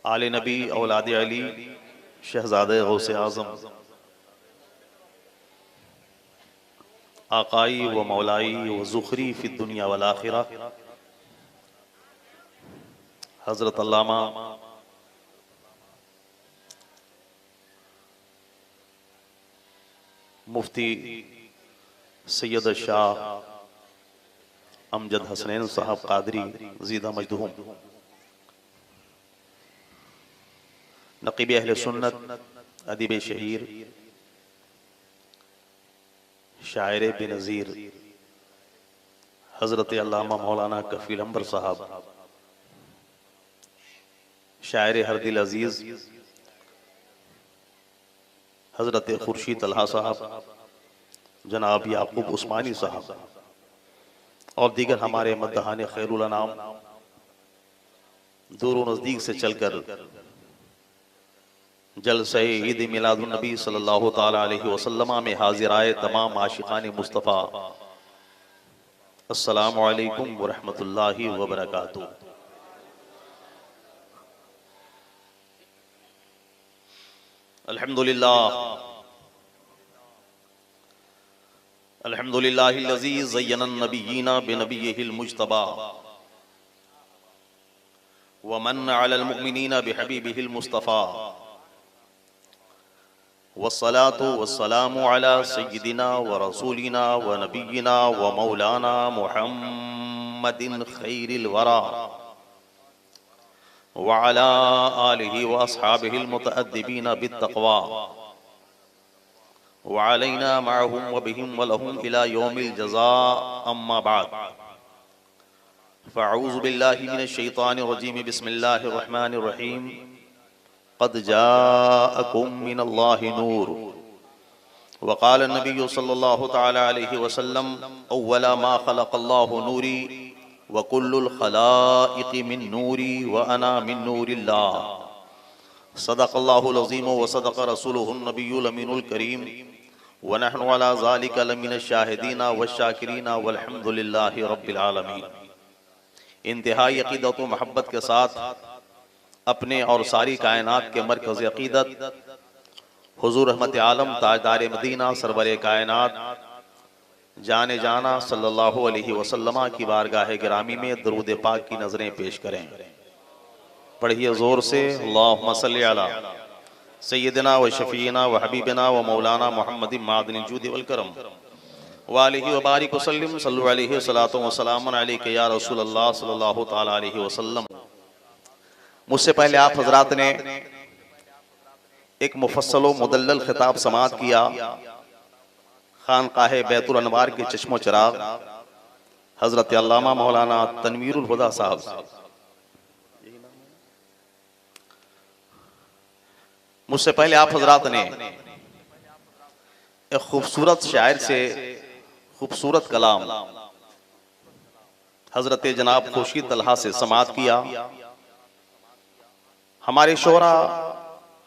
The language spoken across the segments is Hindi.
आले नबी औलाद अली शहजादे गौसे आज़म आकाई व मौलाई व ज़ुखरी फ़ी दुनिया वल आखिरा हज़रत अल्लामा मुफ्ती सैयद शाह अमजद हसनैन साहब कादरी ज़ीदा मजदूम नक़ीब अहले सुन्नत अदीब शहीर शायर बेनज़ीर हज़रत अल्लामा मौलाना कफ़ील अंबर साहब शायर हर दिल अजीज़ हज़रत खुर्शीद तलहा साहब जनाब याकूब उस्मानी साहब और दीगर हमारे मद्दहान खैरुल अनाम दूर नज़दीक से चलकर जलसे ईद मिलादुन नबी सल्लल्लाहु ताला अलैहि वसल्लम में हाजिर आए तमाम आशिकान मुस्तफ़ा, अस्सलामु अलैकुम व रहमतुल्लाहि व बरकातुहू। अल्हम्दुलिल्लाह अल्हम्दुलिल्लाहिल्लज़ी ज़य्यनन नबिय्यीना बिनबिय्यिहिल मुज्तबा व मन्ना अलल मुअ्मिनीना बिहबीबिहिल मुस्तफ़ा वस्सलातु वस्सलामु अला सय्यिदिना व रसूलिना व नबिय्यिना व मौलाना मुहम्मदिन खैरिल वरा व अला आलिहि व अस्हाबिहिल मुतअद्दिबीना बित्तक़वा व अलैना मअहुम व बिहिम व लहुम इला यौमिल जज़ा अम्मा बाद फ़अऊज़ु बिल्लाहि मिनश शैतानिर रजीम बिस्मिल्लाहिर रहमानिर रहीम क़द जाअकुम मिनल्लाहि नूर व क़ाल नबी सल्लल्लाहु तआला अलैहि वसल्लम अव्वला मा ख़लक़ल्लाहु नूरी व कुल्लुल ख़लाइक़ि मिन नूरी व अना मिन नूरिल्लाह सदक़ल्लाहुल अज़ीम व सदक़ रसूलुहुन नबियुल अमीनुल करीम व नहनु अला ज़ालिका लमिनश शाहिदीना व शाकिरीना वल्हम्दुलिल्लाहि रब्बिल आलमीन। इंतहाई अक़ीदत व महब्बत के साथ अपने और सारी कायनात के मरकज़ अक़ीदत हुज़ूर रहमत आलम ताजदार मदीना सरवरे कायनात जाने जाना सल्लल्लाहु अलैहि वसल्लम की बारगाह गिरामी में दरूद पाक की नज़रें पेश करें। पढ़िए ज़ोर से अल्लाहुम्मा सल्लि अला सय्यिदिना व शफ़ीना व हबीबिना व मौलाना मुहम्मदिन मादनिल जूदि वल करम व आलिहि व बारिक व सल्लिम सल्लु अलैहि सलातो व सलामुन अलैका या रसूलल्लाह सल्लल्लाहु तआला अलैहि वसल्लम। मुझसे पहले आप हजरात ने एक मुफस्सल व मुदल्लल खिताब समाअत किया खानकाहे बैतुल अनवार के चश्मो चिराग हजरत अल्लामा मौलाना तनवीरुल हुदा साहब। मुझसे पहले आप हजरात ने एक खूबसूरत शायर से खूबसूरत कलाम हजरत जनाब खुर्शीद तलहा से समाअत किया। हमारे शोरा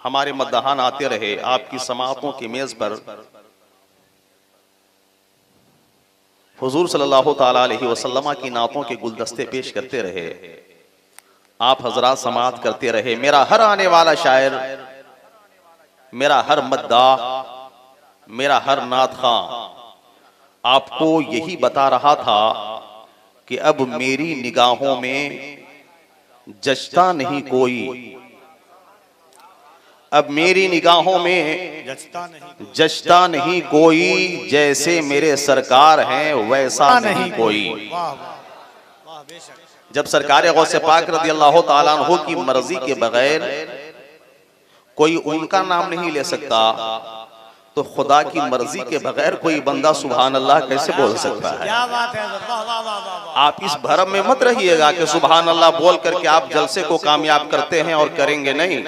हमारे मद्दहान आते रहे, आपकी समाअतों की मेज पर हुजूर सल्लल्लाहु ताला अलैहि वसल्लम की नातों के गुलदस्ते पेश करते रहे, आप हजरात समाअत करते रहे। मेरा हर आने वाला शायर, मेरा हर मद्दा, मेरा हर नात खां आपको यही बता रहा था कि अब मेरी निगाहों में जचता नहीं कोई, अब मेरी निगाहों में जचता नहीं कोई, जैसे मेरे सरकार हैं वैसा नहीं कोई। जब सरकार गौसे पाक रज़ी अल्लाह ताला अन्हु की मर्जी के बगैर कोई उनका नाम नहीं ले सकता, तो खुदा की मर्जी के बगैर कोई बंदा सुभान अल्लाह कैसे बोल सकता है? क्या बात है। आप इस भरम में मत रहिएगा कि सुभान अल्लाह बोल करके आप जलसे को कामयाब करते हैं और करेंगे नहीं।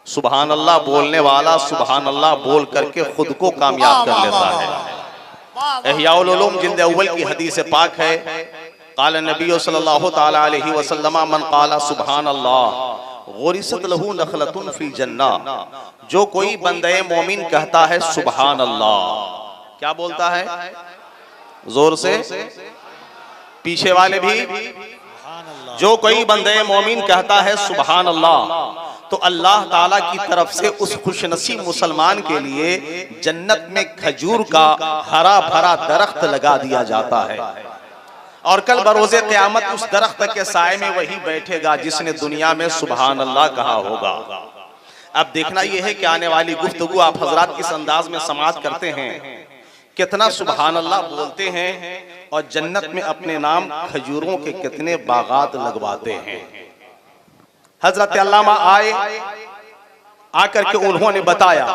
सुभान अल्लाह बोलने वाला सुभान अल्लाह बोल करके खुद को कामयाब कर लेता है। इहयाउल उलूम जिल्द अव्वल की हदीस पाक है, क़ाल नबी सल्लल्लाहु तआला अलैहि वसल्लम मन क़ाला सुभान अल्लाह गुरिसत लहू नखलतुन फिल जन्नह। जो कोई बंदे मोमिन कहता है सुभान अल्लाह, क्या बोलता है? जोर से, पीछे वाले भी। जो कोई बंदे मोमिन कहता है सुभान अल्लाह, तो अल्लाह ताला की तरफ से उस खुशनसीब मुसलमान के लिए जन्नत में खजूर का हरा भरा दरख्त लगा दिया जाता है, और कल बरोज़े क़यामत उस दरख्त के साए में वही बैठेगा जिसने दुनिया में सुभान अल्लाह कहा होगा। अब देखना यह है कि आने वाली गुफ्तगू आप हजरात किस अंदाज में समाअत करते हैं, कितना सुभान अल्लाह बोलते हैं और जन्नत में अपने नाम खजूरों के कितने बागात लगवाते हैं। हजरत अल्लामा आए, आकर के उन्होंने बताया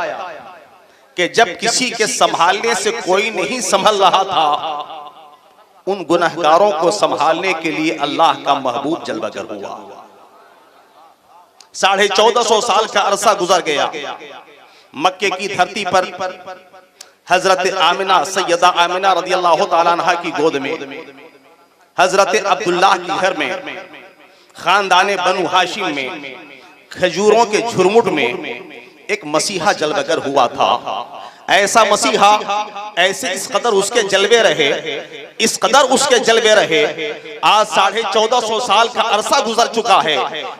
कि जब किसी के संभालने से कोई नहीं संभल रहा था, उन गुनहगारों को संभालने के लिए अल्लाह का महबूब जलवागर हुआ। 1450 साल का अरसा गुजर गया। मक्के की धरती पर हजरत आमिना, सैयदा आमिना रदियल्लाहु ताला अन्हा की गोद में, हजरत अब्दुल्लाह के घर में, खानदाने बनु हाशिम में, खजूरों के झुरमुट में एक मसीहा जलवागर हुआ था। ऐसा मसीहा, ऐसे इस कदर उसके जलवे रहे, इस कदर उसके जलवे रहे। आज 1450 साल का अरसा गुजर चुका है,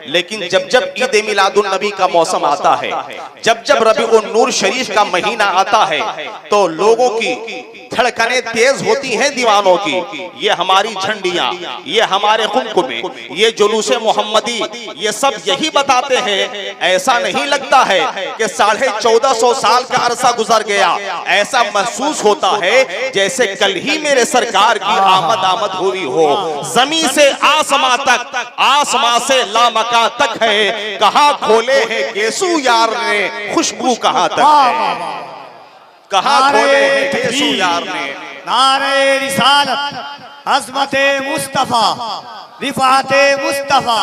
लेकिन जब जब ईद मिलादुन नबी का मौसम आता है, जब जब रबीउन नूर शरीफ का महीना आता है, तो लोगों की धड़कनें तेज होती हैं दीवानों की। ये हमारी झंडियां, ये हमारे कुमकुमे, ये जुलूसे मोहम्मदी, ये सब यही बताते हैं। ऐसा नहीं लगता है कि 1450 साल का अरसा गुजर गया, ऐसा महसूस होता है जैसे कल ही मेरे सरकार की आमद हुई हो। जमीन से आसमां तक, आसमां से लामका तक है, कहां खोले हैं गेसू यार ने, खुशबू कहां तक है, कहां खोले हैं गेसू यार ने। नारे रिसालत, अज़मते मुस्तफा, रिफाते मुस्तफा,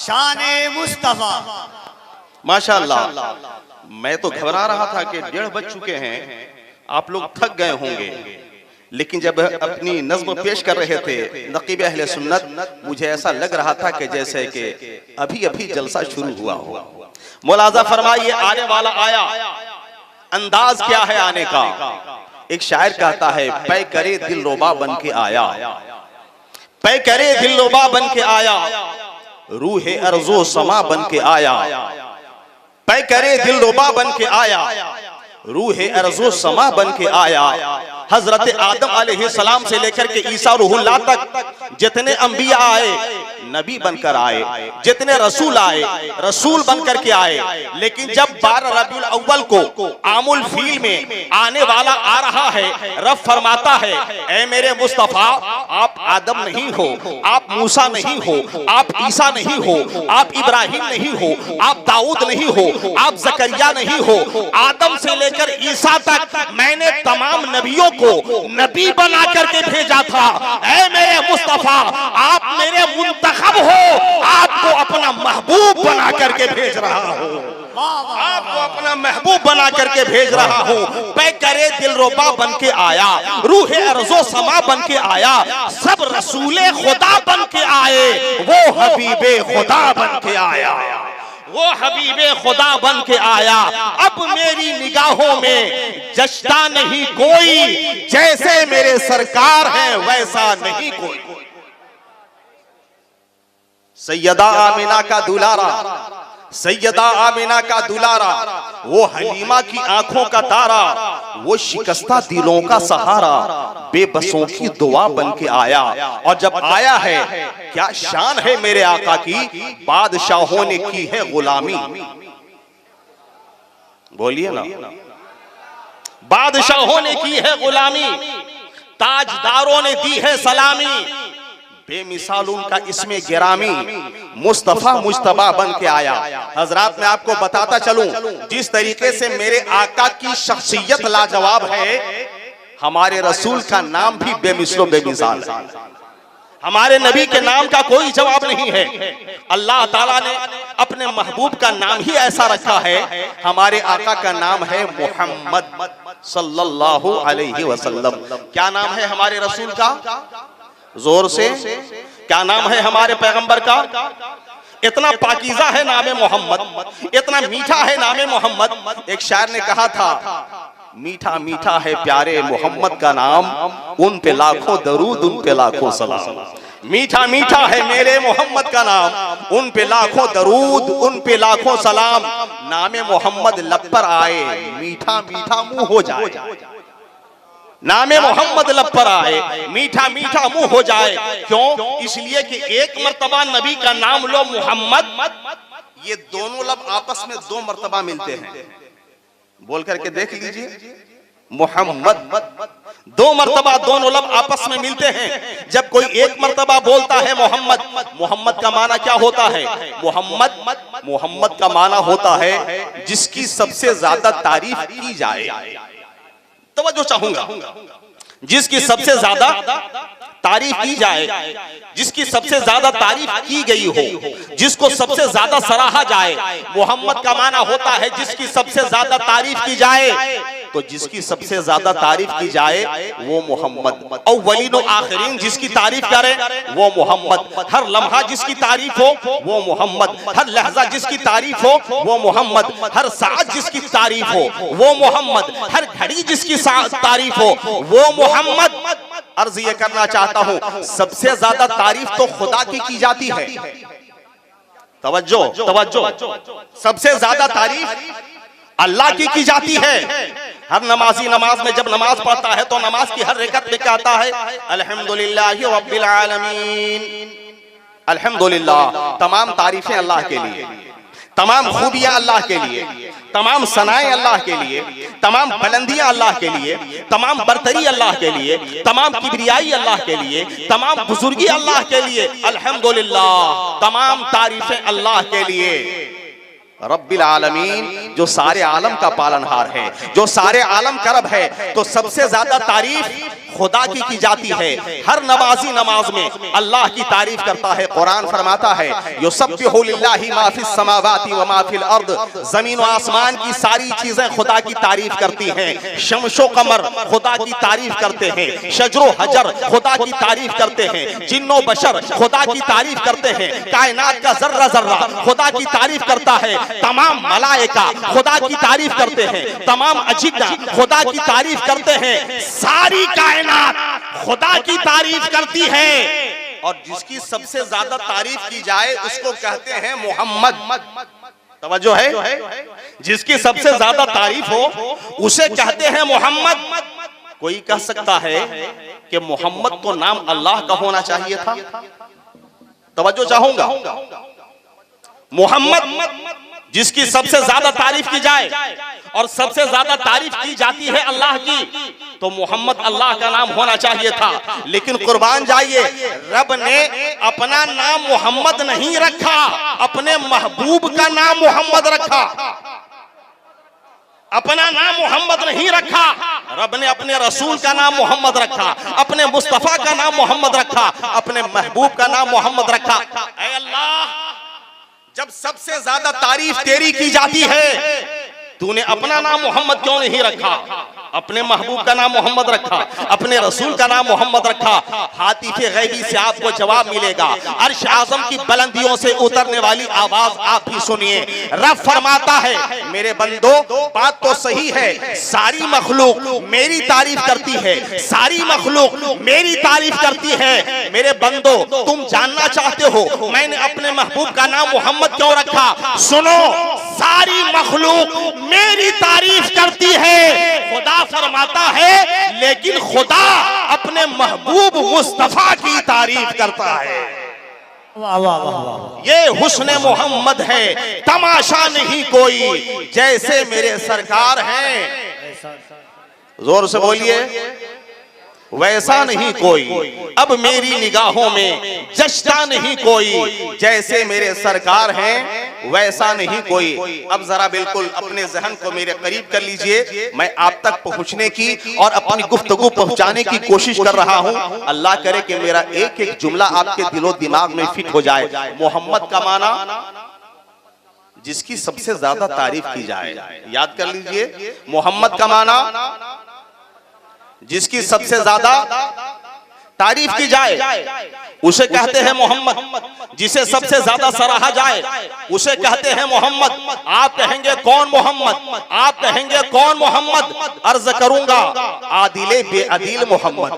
शाने मुस्तफा। माशाअल्लाह, मैं तो घबरा रहा था कि 1:30 बज चुके हैं, आप लोग थक गए होंगे, लेकिन जब अपनी नज़्म पेश कर रहे थे नक़ीब अहले सुन्नत, मुझे ऐसा लग रहा था कि जैसे कि अभी अभी जलसा शुरू हुआ हो। मुलाज़ा फरमाइए, आने वाला आया, अंदाज क्या है आने का। एक शायर कहता है, पै करे दिल रोबा बन के आया, पै करे दिल रोबा बन के आया, रूहे अर्ज़ो समा बन के आया, पै करे दिल रोबा बन के आया, रूहे अर्ज़ो समा बन के आया। हजरत आदम अलैहिस्सलाम से लेकर के ईसा रूहुल्लाह तक जितने अंबिया आए नबी बनकर आए, जितने रसूल आए रसूल बनकर के आए। लेकिन जब 12 रबीउल अव्वल को आमुल फील में आने वाला आ रहा है, रब फरमाता है, ऐ मेरे मुस्तफा, आप आदम नहीं हो, आप मूसा नहीं हो, आप ईसा नहीं हो, आप इब्राहिम नहीं हो, आप दाऊद नहीं हो, आप जकरिया नहीं हो, आदम से लेकर ईसा तक मैंने तमाम नबियों को नबी बना करके भेजा था। ऐ मेरे मुस्तफा, आप मेरे मुंतखब हो, आपको अपना महबूब बना करके भेज रहा हूँ, आपको अपना महबूब बना करके भेज रहा हूँ। पै करे दिल रोबा बन के आया, रूहे अर्ज़ो समा बन के आया, सब रसूले खुदा बन के आए, वो हबीबे खुदा बन के आया, वो हबीबे खुदा बन के आया। अब मेरी निगाहों में जश्ता नहीं कोई, जैसे मेरे सरकार है वैसा नहीं कोई। सैयदा आमिना का दुलारा, सैयदा आमिना का दुलारा, वो हलीमा की आंखों का तारा, वो शिकस्ता दिलों का सहारा, बेबसों की दुआ बन के आया। और जब आया है, क्या शान है मेरे आका की, बादशाहों ने की है गुलामी। बोलिए ना, बादशाहों ने की है गुलामी, ताजदारों ने दी है सलामी, बेमिसाल उनका इसमें गिरामी, मुस्तफा मुज्तबा बन के आया। हजरात, मैं आपको बताता चलूं, जिस तरीके से मेरे आका की शख्सियत लाजवाब है, हमारे रसूल का नाम भी बेमिसलो बेमिसाल है। हमारे नबी के नाम का कोई जवाब नहीं है। अल्लाह ताला ने अपने महबूब का नाम ही ऐसा रखा है। हमारे आका का नाम है मोहम्मद सल्लल्लाहु अलैहि वसल्लम। क्या नाम है हमारे रसूल का? जोर से, क्या नाम है हमारे पैगंबर का? इतना पाकीज़ा है नामे मोहम्मद, इतना मीठा है नामे मोहम्मद। एक शायर ने कहा था, मीठा मीठा है प्यारे मोहम्मद का नाम, उन पे लाखों दरूद, उन पे लाखों सलाम। मीठा मीठा है मेरे मोहम्मद का नाम, उन पे लाखों दरूद, उन पे लाखों सलाम। नामे मोहम्मद लब पर आए, मीठा मीठा मुंह हो जाए। नामे मोहम्मद लब पर आए, मीठा मीठा मुंह हो जाए। क्यों? इसलिए कि एक मर्तबा नबी का नाम लो मोहम्मद, ये दोनों लब आपस में 2 मर्तबा मिलते हैं। बोल करके देख लीजिए, मोहम्मद 2 मर्तबा दोनों लब आपस में मिलते हैं। जब कोई एक मर्तबा बोलता है मोहम्मद, मोहम्मद का माना क्या होता है? मोहम्मद का माना होता है जिसकी सबसे ज्यादा तारीफ की जाए। तवज्जो चाहूंगा, जिसकी सबसे ज्यादा तारीफ की जाए, जिसकी सबसे ज्यादा तारीफ की गई हो, जिसको सबसे ज्यादा सराहा जाए। मोहम्मद का माना होता है जिसकी सबसे ज्यादा तारीफ की जाए। तो जिसकी सबसे ज्यादा तारीफ की जाए वो मोहम्मद। अव्वलीन व आखिरीन जिसकी तारीफ करे वो मोहम्मद। हर लम्हा जिसकी तारीफ हो वो मोहम्मद। हर लहजा जिसकी तारीफ हो वो मोहम्मद। हर साथ जिसकी तारीफ हो वो मोहम्मद। हर घड़ी जिसकी तारीफ हो वो मोहम्मद। अर्ज ये करना चाहता हूं, सबसे ज्यादा तारीफ तो खुदा की जाती है। तवज्जो तवज्जो, सबसे ज्यादा तारीफ अल्लाह की जाती है। हर नमाजी नमाज में जब नमाज पढ़ता है तो नमाज की हर रकअत में कहता है अल्हम्दुलिल्लाहि रब्बिल आलमीन। अल्हम्दुलिल्लाह, तमाम तारीफें अल्लाह के लिए, तमाम खूबियां अल्लाह के लिए, तमाम सनाएं अल्लाह के लिए, तमाम बुलंदियां अल्लाह के लिए, तमाम बरतरी अल्लाह के लिए, तमाम किबरियाई अल्लाह के लिए, तमाम बुजुर्गी अल्लाह के लिए। अल्हम्दुलिल्लाह, तमाम तारीफें अल्लाह के लिए। रब्बिल आलमीन, जो सारे आलम का पालनहार है, जो सारे आलम का रब है, तो सबसे ज्यादा तारीफ खुदा की जाती है। हर नमाजी नमाज में अल्लाह की तारीफ करता है। कुरान फरमाता है युसब्बिहु लिल्लाहि मा फिस समावाति व मा फिल अर्द, जमीन व आसमान की सारी चीजें खुदा की तारीफ करती हैं। शम्सो कमर खुदा की तारीफ करते हैं, शजरो हजर खुदा की तारीफ करते हैं, जिन्नो बशर खुदा की तारीफ करते हैं, कायनात का जर्रा जर्रा खुदा की तारीफ करता है, तमाम मलाइका खुदा की तारीफ करते हैं, तमाम अजिन्ना खुदा की तारीफ करते हैं, सारी कायनात खुदा की तारीफ करती है। और जिसकी सबसे ज्यादा तारीफ की जाए उसको कहते हैं मोहम्मद। तवज्जो है, जिसकी सबसे ज्यादा तारीफ हो उसे कहते हैं मोहम्मद। कोई कह सकता है कि मोहम्मद तो नाम अल्लाह का होना चाहिए था। तवज्जो चाहूंगा, मोहम्मद जिसकी सबसे ज्यादा तारीफ की जाए और सबसे ज्यादा तारीफ की जाती है अल्लाह की, तो मोहम्मद अल्लाह का नाम होना चाहिए था। लेकिन कुर्बान जाइए, रब ने अपना नाम मोहम्मद नहीं रखा, अपने महबूब का नाम मोहम्मद रखा। अपना नाम मोहम्मद नहीं रखा, रब ने अपने रसूल का नाम मोहम्मद रखा, अपने मुस्तफा का नाम मोहम्मद रखा, अपने महबूब का नाम मोहम्मद रखा। ऐ अल्लाह, जब सबसे ज्यादा तारीफ तेरी की जाती है, तूने अपना नाम मोहम्मद क्यों नहीं रखा? अपने महबूब का नाम मोहम्मद रखा, अपने रसूल का नाम मोहम्मद रखा। हातिफे गैबी से आपको जवाब मिलेगा। अर्श आज़म की बुलंदियों से उतरने वाली आवाज आप भी सुनिए। रब फरमाता है, मेरे बंदो बात तो सही है, सारी मखलूक मेरी तारीफ करती है, सारी मखलूक मेरी तारीफ करती है। मेरे बंदो, तुम जानना चाहते हो मैंने अपने महबूब का नाम मोहम्मद क्यों रखा? सुनो, सारी मखलूक मेरी तारीफ करती है। खुदा फरमाता है, लेकिन खुदा अपने महबूब मुस्तफा की तारीफ करता है। वाह वाह वाह, ये हुस्न मोहम्मद है, तमाशा नहीं कोई, जैसे मेरे सरकार हैं। जोर से बोलिए, वैसा नहीं कोई, अब मेरी निगाहों में जश्ता नहीं कोई, जैसे मेरे सरकार हैं वैसा नहीं कोई। अब जरा बिल्कुल अपने जहन को मेरे करीब कर लीजिए। मैं आप तक पहुंचने की और अपनी गुफ्तगू पहुंचाने की कोशिश कर रहा हूं। अल्लाह करे कि मेरा एक एक जुमला आपके दिलो दिमाग में फिट हो जाए। मोहम्मद का माना जिसकी सबसे ज्यादा तारीफ की जाए, याद कर लीजिए। मोहम्मद का माना जिसकी सबसे ज्यादा तारीफ की जाए उसे कहते हैं मोहम्मद। जिसे सबसे ज्यादा सराहा जाए उसे कहते हैं मोहम्मद। आप कहेंगे कौन मोहम्मद? आप कहेंगे कौन मोहम्मद? अर्ज करूंगा आदिले बेअदील मोहम्मद,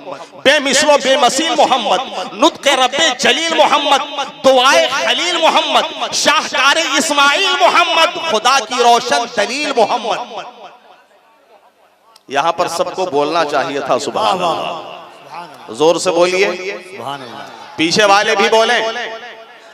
बेमिसलो बेमसील मोहम्मद, नुत्क़े रब्बे जलील मोहम्मद, दुआए खलील मोहम्मद, शाहकारे इस्माइल मोहम्मद, खुदा की रोशन दलील मोहम्मद। यहां पर सबको बोलना चाहिए था सुभान अल्लाह। जोर से बोलिए, पीछे वाले भी बोले।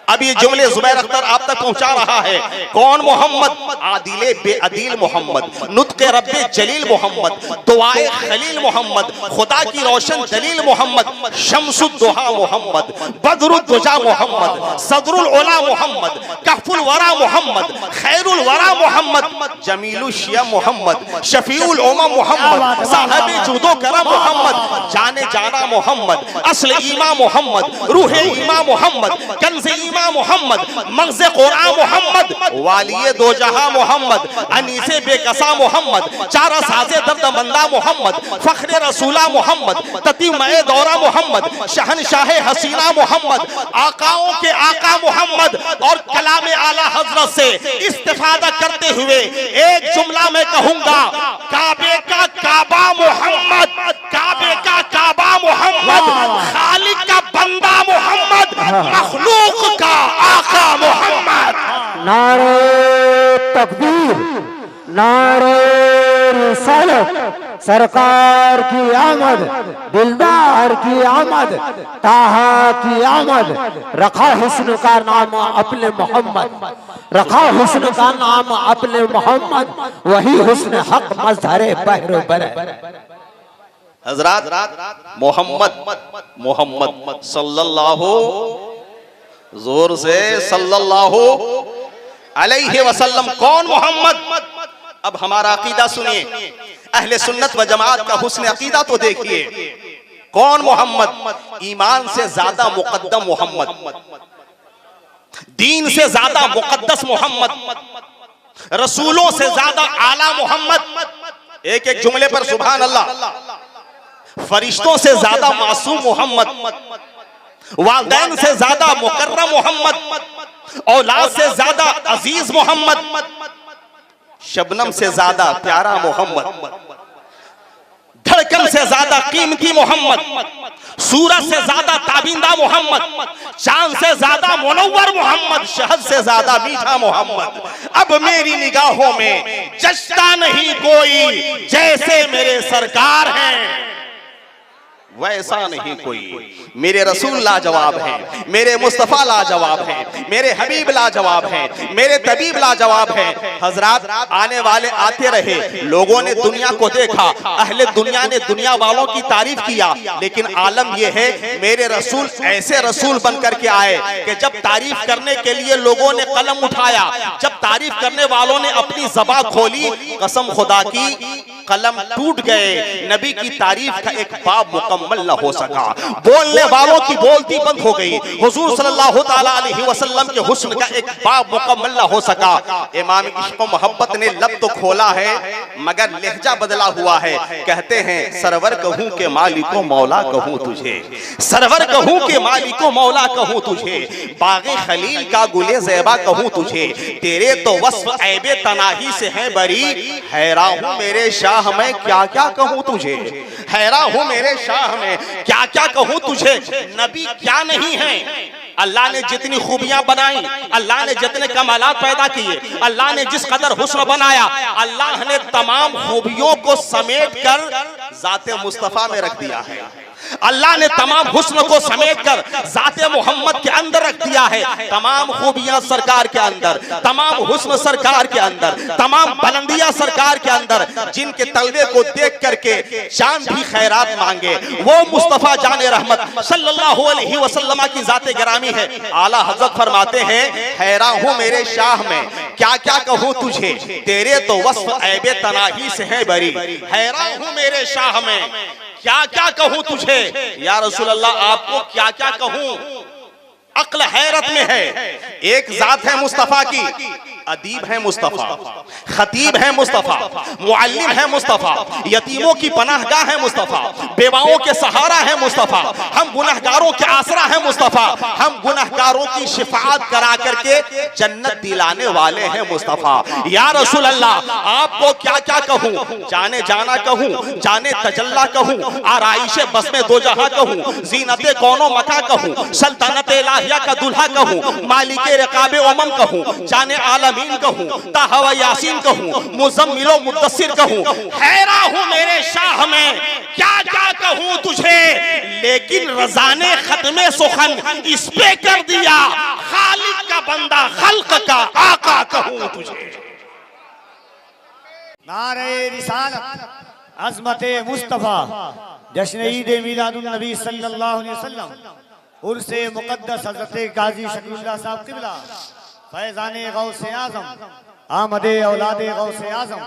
अब ये जुमले जुबैर अख्तर आप तक पहुंचा रहा है। कौन मोहम्मद? आदिले बेअदील मोहम्मद, नुत्क़े रब्बे जलील मोहम्मद, दुआए खलील मोहम्मद, खुदा की रोशन दलील मोहम्मद, शम्सुद्दुहा मोहम्मद, बदरुद्दुजा मोहम्मद, सदरुल उला मोहम्मद, कहफुल वरा मोहम्मद, खैरुल वरा मोहम्मद, जमीलुल शिया मोहम्मद, शफीउल उम्मा मोहम्मद, साहिब जुदो करम मोहम्मद, जाने जाना मोहम्मद, अस्ल ईमा मोहम्मद, रूहे ईमा मोहम्मद, कंज़े ईमा मोहम्मद, मग़ज़े क़ुरान मोहम्मद, वालिये दो जहां मोहम्मद, अनीसे बेकसा मोहम्मद, चारा साजे दर्द मंदा मोहम्मद, फ़ख्रे रसूला मोहम्मद, ततीमए दौरा मोहम्मद, शहनशाह हसीना मोहम्मद, आकाओं के आका मोहम्मद। और कलाम आला हज़रत से इस्तिफ़ादा करते हुए एक जुमला मैं कहूंगा, काबे का काबा मोहम्मद, काबे का काबा मोहम्मद, खालिक का बंदा मोहम्मद, मखलूक का आका मोहम्मद। नारे तकबीर, नारे रिसालत, सरकार की आमद, दिलदार की आमद, ताहा की आमद। रखा हुस्न का नाम अपने मोहम्मद, रखा हुस्न का नाम अपने मोहम्मद, वही हुस्न हक मज़हरे बहरो बर। हजरात मोहम्मद मोहम्मद सल्लल्लाहु, जोर से सल्लल्लाहु अलैहि वसल्लम। कौन मोहम्मद? अब हमारा अकीदा सुनिए, अहले सुन्नत व जमात का हुस्न अकीदा तो देखिए। कौन मोहम्मद? ईमान से ज्यादा मुकद्दम मोहम्मद, दीन से ज्यादा मुकद्दस मोहम्मद, रसूलों से ज्यादा आला मोहम्मद। एक एक जुमले पर सुभान अल्लाह। फरिश्तों से ज्यादा मासूम मोहम्मद, वालिदैन से ज्यादा मुकर्रम मोहम्मद, औलाद से ज्यादा अजीज मोहम्मद, शबनम से ज्यादा प्यारा मोहम्मद, धड़कन से ज्यादा कीमती मोहम्मद, सूरज से ज्यादा ताबिंदा मोहम्मद, चांद से ज्यादा मुनव्वर मोहम्मद, शहद से ज्यादा मीठा मोहम्मद। अब मेरी निगाहों में जचता नहीं कोई, जैसे मेरे सरकार हैं वैसा नहीं कोई। मेरे रसूल लाजवाब हैं, मेरे मुस्तफा लाजवाब हैं, मेरे हबीब लाजवाब हैं, मेरे तबीब लाजवाब हैं। हजरात आने वाले आते रहे, लोगों ने दुनिया को देखा, अहले दुनिया ने दुनिया वालों की तारीफ किया, लेकिन आलम यह है मेरे रसूल ऐसे रसूल बनकर के आए कि जब तारीफ करने के लिए लोगों ने कलम उठाया, जब तारीफ करने वालों ने अपनी ज़बान खोली, कसम खुदा की कलम टूट गए। नबी की तारीफ का एक बाब मुकम्मल न हो सका, बोलने वालों की बोलती बंद हो गई। हुजूर सल्लल्लाहु ताला अलैहि वसल्लम के हुस्न का एक बाब मुकम्मल न हो सका। इमाम इश्क़ मोहब्बत ने लब तो खोला है मगर लहजा बदला हुआ है। कहते हैं सरवर कहूं के मालिको मौला कहूं तुझे, सरवर कहूं के मालिको मौला कहूं तुझे, बाग़े खलील का गुले ज़ैबा कहूं तुझे, तेरे तो वस्फ़ ऐबे तनाही से हैं बरी। हैरान हूं मेरे शाह मैं क्या क्या कहूं तुझे, हैरान हूं मेरे शाह में क्या क्या कहूं तुझे। नबी क्या नहीं है, अल्लाह ने जितनी खूबियां बनाई, अल्लाह ने जितने कमालात पैदा किए, अल्लाह ने जिस कदर हुस्न बनाया, अल्लाह ने तमाम खूबियों को समेट कर ज़ाते मुस्तफ़ा में रख दिया है। अल्लाह ने तमाम हुस्न को समेट कर ज़ाते मोहम्मद के अंदर रख दिया है। तमाम खूबियां सरकार के अंदर, तमाम हुस्न सरकार के अंदर, तमाम बुलंदियां सरकार के अंदर, जिनके तलवे को देख करके चांद भी खैरात मांगे, वो मुस्तफ़ा जाने रहमत सल्लल्लाहु अलैहि वसल्लम की ज़ाते गिरामी है। आला हज़रत फरमाते हैं हैरान हूं मेरे शाह में क्या क्या कहूं तुझे, तेरे तो वस्फ़ ऐबे तनाही से है बरी। हैरान हूं मेरे शाह में क्या क्या कहूं तुझे। या रसूल अल्लाह आपको क्या क्या कहूं, अक्ल हैरत में है। एक जात है मुस्तफा की, अदीब है मुस्तफा, खतीब है मुस्तफा, मुअल्लिम है मुस्तफा, यतीमों की पनाहगाह है मुस्तफा, बेवाओं के सहारा है मुस्तफा, हम गुनहगारों के आसरा है मुस्तफा, हम गुनहगारों की शिफाअत करा करके जन्नत दिलाने वाले हैं मुस्तफा। या रसूल अल्लाह, आपको क्या क्या कहूं, जाने जाना कहूं, जाने तजल्ला कहूं, आराइशे बस में दो जहां कहूं, जीनते कौनो मका कहूं, सल्तनत इलाहिया का दुल्हा कहूं, मालिके रकाबे उमम कहूं, जाने आलमीन कहूं, ताहवा यासीन कहूं, मुजम्मिलो मुद्दस्सिर कहूं, हैरा हूं मेरे शाह में क्या क्या कहूं तुझे, लेकिन रज़ा ने खत्मे सुखन इस पे कर दिया, खालिक का बंदा खल्क का आका कहूं तुझे। नारे रिसालत, अज़मते मुस्तफ़ा, जश्न ईद मिलादुन नबी सल्लल्लाहु अलैहि वसल्लम, उर्से मुक़द्दस हज़रत गाजी शकीउल्लाह साहब क़िबला, फैज़ाने गौसे आज़म, आमदे औलादे गौसे आज़म,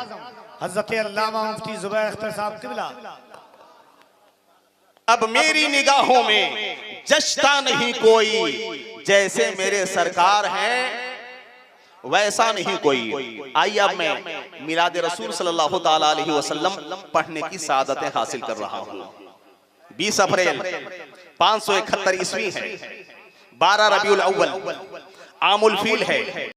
हज़रत अल्लामा मुफ्ती ज़ुबैर अख्तर साहब क़िबला। अब मेरी निगाहों में जश्ता नहीं कोई, जैसे मेरे सरकार हैं वैसा नहीं कोई। आइए अब मैं मिलाद रसूल सल्लल्लाहु ताला अलैहि वसल्लम पढ़ने की सादतें हासिल कर रहा हूँ। 20 अप्रैल 571 ईस्वी है, 12 रबीउल अव्वल आमुल फील है।